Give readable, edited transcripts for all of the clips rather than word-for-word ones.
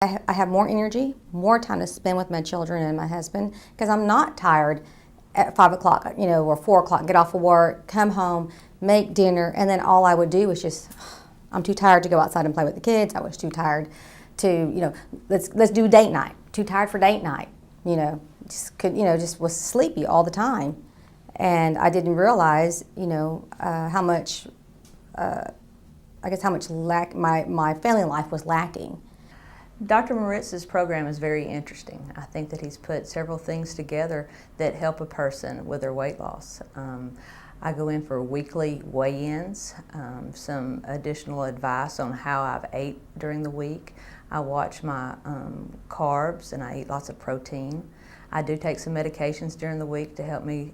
I have more energy, more time to spend with my children and my husband, because I'm not tired at 5 o'clock, or 4 o'clock, get off of work, come home, make dinner, and then all I would do was just, I'm too tired to go outside and play with the kids. I was too tired to, let's do date night. Too tired for date night, just was sleepy all the time. And I didn't realize, how much, how much my family life was lacking. Dr. Moritz's program is very interesting. I think that he's put several things together that help a person with their weight loss. I go in for weekly weigh-ins, some additional advice on how I've ate during the week. I watch my carbs and I eat lots of protein. I do take some medications during the week to help me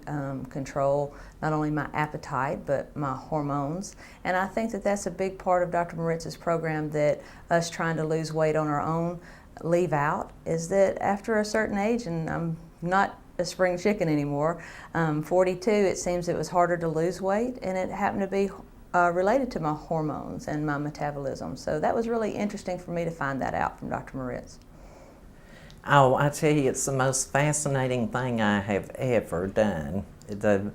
control not only my appetite but my hormones. And I think that that's a big part of Dr. Moritz's program that us trying to lose weight on our own leave out, is that after a certain age, and I'm not a spring chicken anymore, 42, it seems it was harder to lose weight, and it happened to be related to my hormones and my metabolism. So that was really interesting for me to find that out from Dr. Moritz. Oh, I tell you, it's the most fascinating thing I have ever done. The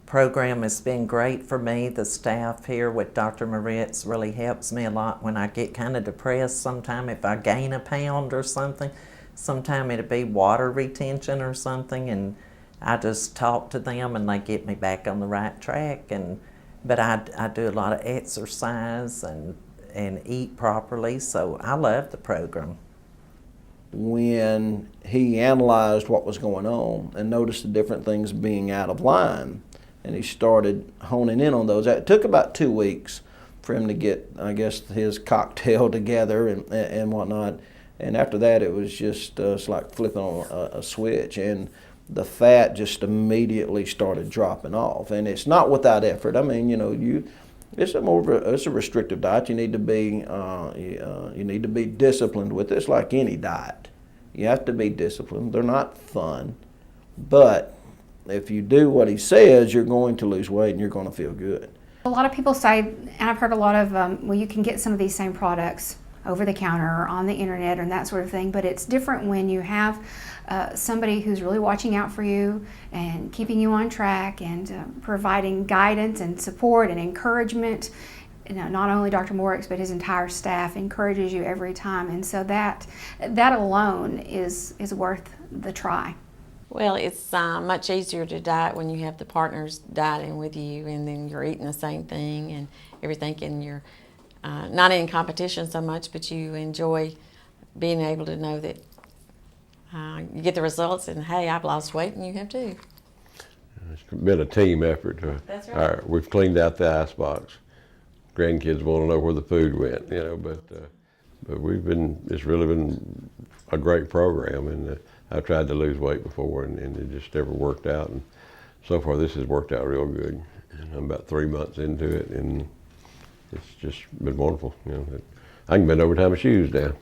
program has been great for me. The staff here with Dr. Moritz really helps me a lot when I get kind of depressed. Sometime if I gain a pound or something, sometime it'll be water retention or something, and I just talk to them and they get me back on the right track. But I do a lot of exercise and eat properly, so I love the program. When he analyzed what was going on and noticed the different things being out of line, and he started honing in on those. It took about 2 weeks for him to get, I guess, his cocktail together and whatnot. And after that, it was just it's like flipping on a switch, and the fat just immediately started dropping off. And it's not without effort. I mean, it's a restrictive diet. You need to be disciplined with it. It's like any diet. You have to be disciplined. They're not fun, but if you do what he says, you're going to lose weight and you're going to feel good. A lot of people say, and I've heard a lot of, well, you can get some of these same products over the counter or on the internet and that sort of thing, but it's different when you have somebody who's really watching out for you and keeping you on track and providing guidance and support and encouragement. Not only Dr. Moritz, but his entire staff encourages you every time, and so that alone is worth the try. Well, it's much easier to diet when you have the partners dieting with you, and then you're eating the same thing and everything, and you're not in competition so much, but you enjoy being able to know that you get the results, and hey, I've lost weight and you have too. It's been a team effort. That's right. We've cleaned out the icebox. Grandkids want to know where the food went, but it's really been a great program, and I've tried to lose weight before, and it just never worked out, and so far this has worked out real good. And I'm about 3 months into it, and it's just been wonderful. I can bend over tie my shoes down.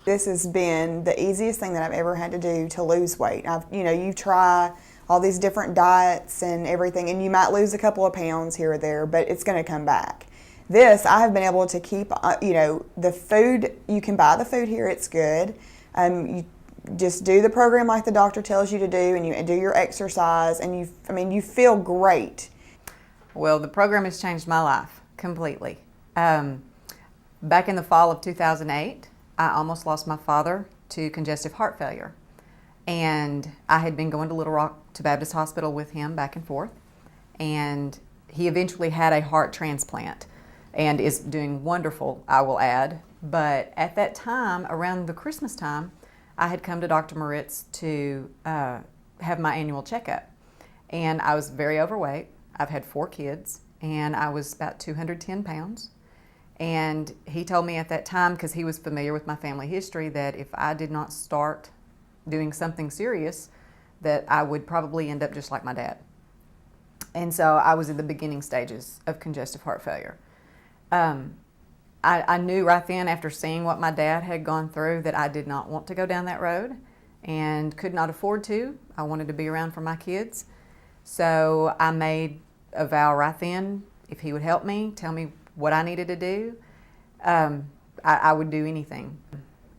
This has been the easiest thing that I've ever had to do to lose weight. You try all these different diets and everything, and you might lose a couple of pounds here or there, but it's going to come back. This, I have been able to keep, the food, you can buy the food here, it's good. You just do the program like the doctor tells you to do, and you do your exercise, and you feel great. Well, the program has changed my life completely. Back in the fall of 2008, I almost lost my father to congestive heart failure. And I had been going to Little Rock to Baptist Hospital with him back and forth. And he eventually had a heart transplant and is doing wonderful, I will add. But at that time, around the Christmas time, I had come to Dr. Moritz to have my annual checkup. And I was very overweight. I've had 4 kids, and I was about 210 pounds. And he told me at that time, because he was familiar with my family history, that if I did not start doing something serious, that I would probably end up just like my dad. And so I was in the beginning stages of congestive heart failure. I knew right then, after seeing what my dad had gone through, that I did not want to go down that road and could not afford to. I wanted to be around for my kids. So I made a vow right then, if he would help me, tell me what I needed to do, I would do anything.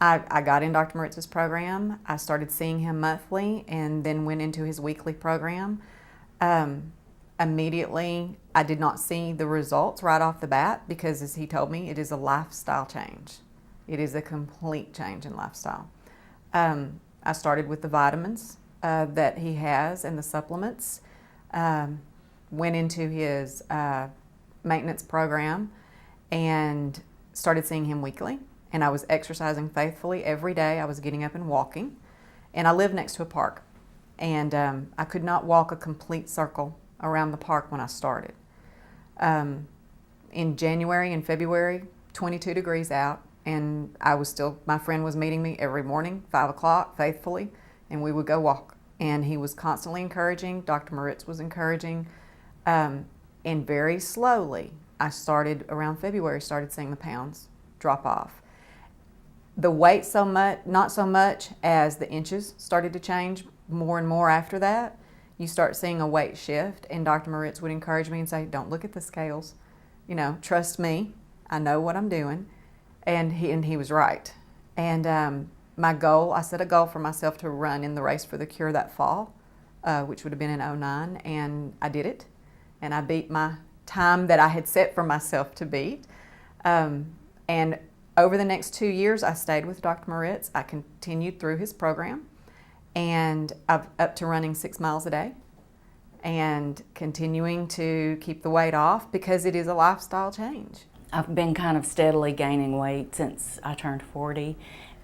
I got in Dr. Moritz's program. I started seeing him monthly and then went into his weekly program. Immediately, I did not see the results right off the bat because, as he told me, it is a lifestyle change. It is a complete change in lifestyle. I started with the vitamins that he has and the supplements. Went into his maintenance program and started seeing him weekly. And I was exercising faithfully every day. I was getting up and walking. And I live next to a park. And I could not walk a complete circle around the park when I started. In January and February, 22 degrees out, and my friend was meeting me every morning, 5 o'clock, faithfully, and we would go walk. And he was constantly encouraging, Dr. Moritz was encouraging, and very slowly, around February, started seeing the pounds drop off. The weight not so much as the inches started to change more and more after that. You start seeing a weight shift, and Dr. Moritz would encourage me and say, don't look at the scales, trust me, I know what I'm doing. And he was right. And I set a goal for myself to run in the Race for the Cure that fall, which would have been in 2009, and I did it. And I beat my time that I had set for myself to beat. And over the next 2 years, I stayed with Dr. Moritz. I continued through his program, and I'm up to running 6 miles a day and continuing to keep the weight off because it is a lifestyle change. I've been kind of steadily gaining weight since I turned 40,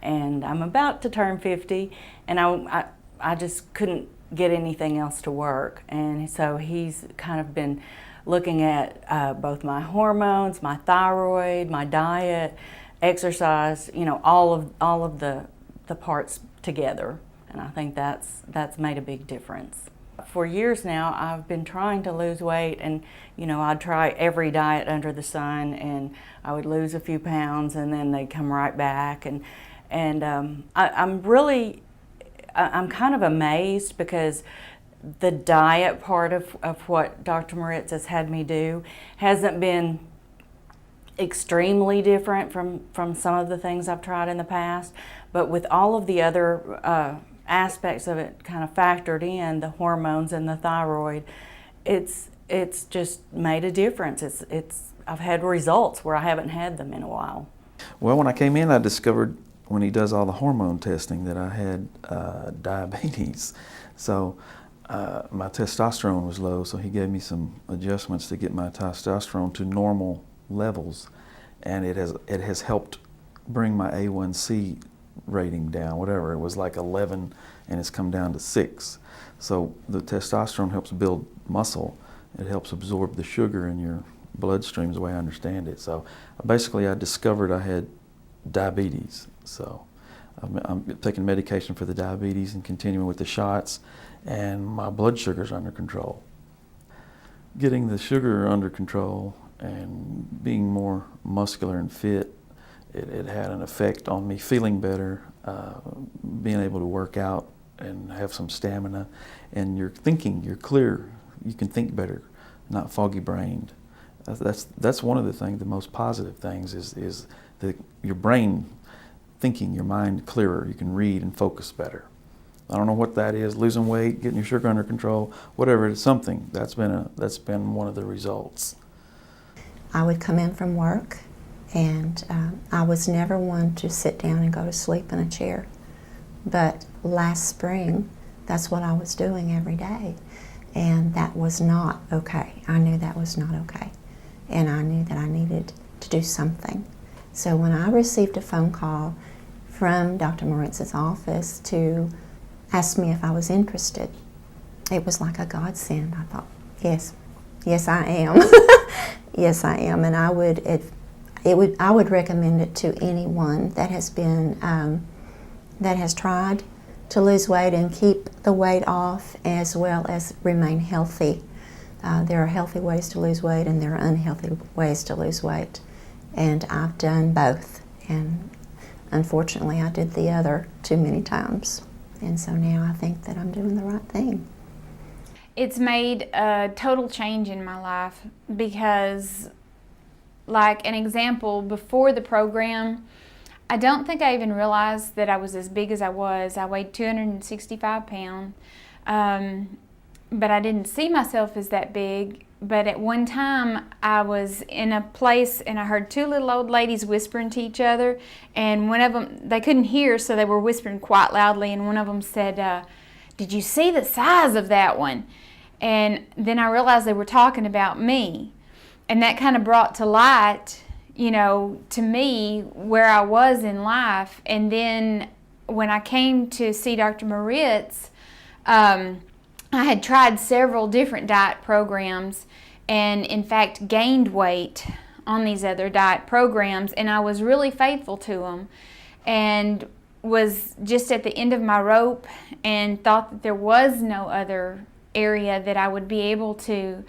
and I'm about to turn 50, and I just couldn't get anything else to work. And so he's kind of been looking at both my hormones, my thyroid, my diet, exercise, all of the parts together. And I think that's made a big difference. For years now, I've been trying to lose weight, and I'd try every diet under the sun, and I would lose a few pounds, and then they'd come right back. And I'm kind of amazed because the diet part of what Dr. Moritz has had me do hasn't been extremely different from some of the things I've tried in the past, but with all of the other aspects of it kind of factored in, the hormones and the thyroid, it's just made a difference. I've had results where I haven't had them in a while. Well, when I came in, I discovered when he does all the hormone testing that I had diabetes. So my testosterone was low, so he gave me some adjustments to get my testosterone to normal levels, and it has helped bring my A1C rating down. Whatever, it was like 11 and it's come down to 6. So the testosterone helps build muscle. It helps absorb the sugar in your bloodstream, is the way I understand it. So basically I discovered I had diabetes. So I'm taking medication for the diabetes and continuing with the shots, and my blood sugar's under control. Getting the sugar under control and being more muscular and fit, it had an effect on me feeling better, being able to work out and have some stamina, and you're clear, you can think better, not foggy brained. That's one of the things, the most positive things is your brain thinking, your mind clearer, you can read and focus better. I don't know what that is, losing weight, getting your sugar under control, whatever, it's something. That's been one of the results. I would come in from work, and I was never one to sit down and go to sleep in a chair. But last spring, that's what I was doing every day, and that was not okay. I knew that was not okay, and I knew that I needed to do something. So when I received a phone call from Dr. Moritz's office to ask me if I was interested, it was like a godsend. I thought, yes, I am. Yes, I am, and I would recommend it to anyone that has been that has tried to lose weight and keep the weight off, as well as remain healthy. There are healthy ways to lose weight, and there are unhealthy ways to lose weight, and I've done both. And unfortunately, I did the other too many times, and so now I think that I'm doing the right thing. It's made a total change in my life because, like an example, before the program, I don't think I even realized that I was as big as I was. I weighed 265 pounds, but I didn't see myself as that big. But at one time, I was in a place and I heard two little old ladies whispering to each other, and one of them, they couldn't hear, so they were whispering quite loudly, and one of them said, "Did you see the size of that one?" And then I realized they were talking about me, and that kind of brought to light, you know, to me where I was in life. And then when I came to see Dr. Moritz, I had tried several different diet programs and in fact gained weight on these other diet programs, and I was really faithful to them and was just at the end of my rope and thought that there was no other area that I would be able to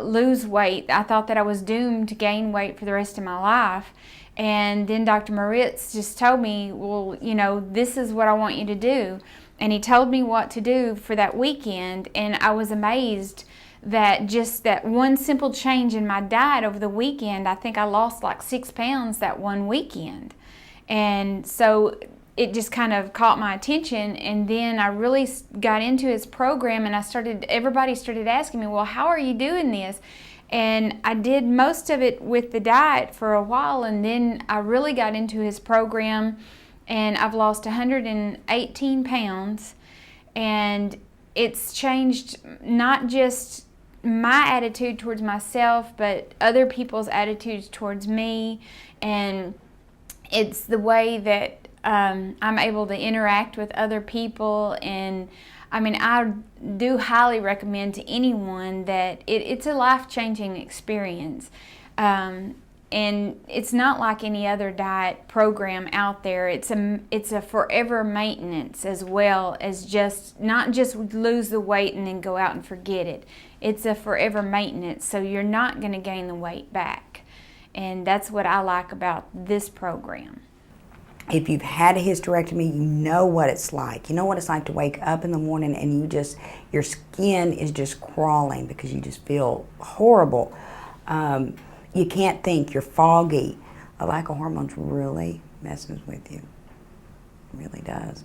lose weight. I thought that I was doomed to gain weight for the rest of my life. And then Dr. Moritz just told me, well, you know, this is what I want you to do. And he told me what to do for that weekend, and I was amazed that just that one simple change in my diet over the weekend, I think I lost like 6 pounds that one weekend. And so it just kind of caught my attention, and then I really got into his program, and everybody started asking me, well, how are you doing this? And I did most of it with the diet for a while, and then I really got into his program, and I've lost 118 pounds, and it's changed not just my attitude towards myself, but other people's attitudes towards me, and it's the way that I'm able to interact with other people. And I mean, I do highly recommend to anyone that it's a life-changing experience. And it's not like any other diet program out there. It's a forever maintenance, as well as just not just lose the weight and then go out and forget it. It's a forever maintenance, so you're not going to gain the weight back. And that's what I like about this program. If you've had a hysterectomy, you know what it's like. You know what it's like to wake up in the morning and your skin is just crawling because you just feel horrible. You can't think, you're foggy. A lack of hormones really messes with you. It really does.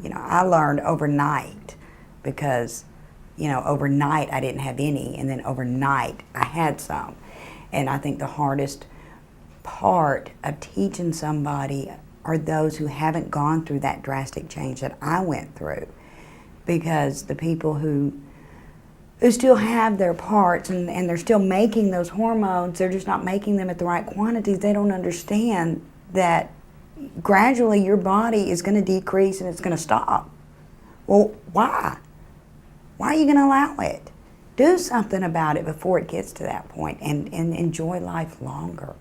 You know, I learned overnight because, you know, overnight I didn't have any, and then overnight I had some. And I think the hardest part of teaching somebody are those who haven't gone through that drastic change that I went through. Because the people who still have their parts and they're still making those hormones, they're just not making them at the right quantities. They don't understand that gradually your body is going to decrease and it's going to stop. Well, why? Why are you going to allow it? Do something about it before it gets to that point, and enjoy life longer.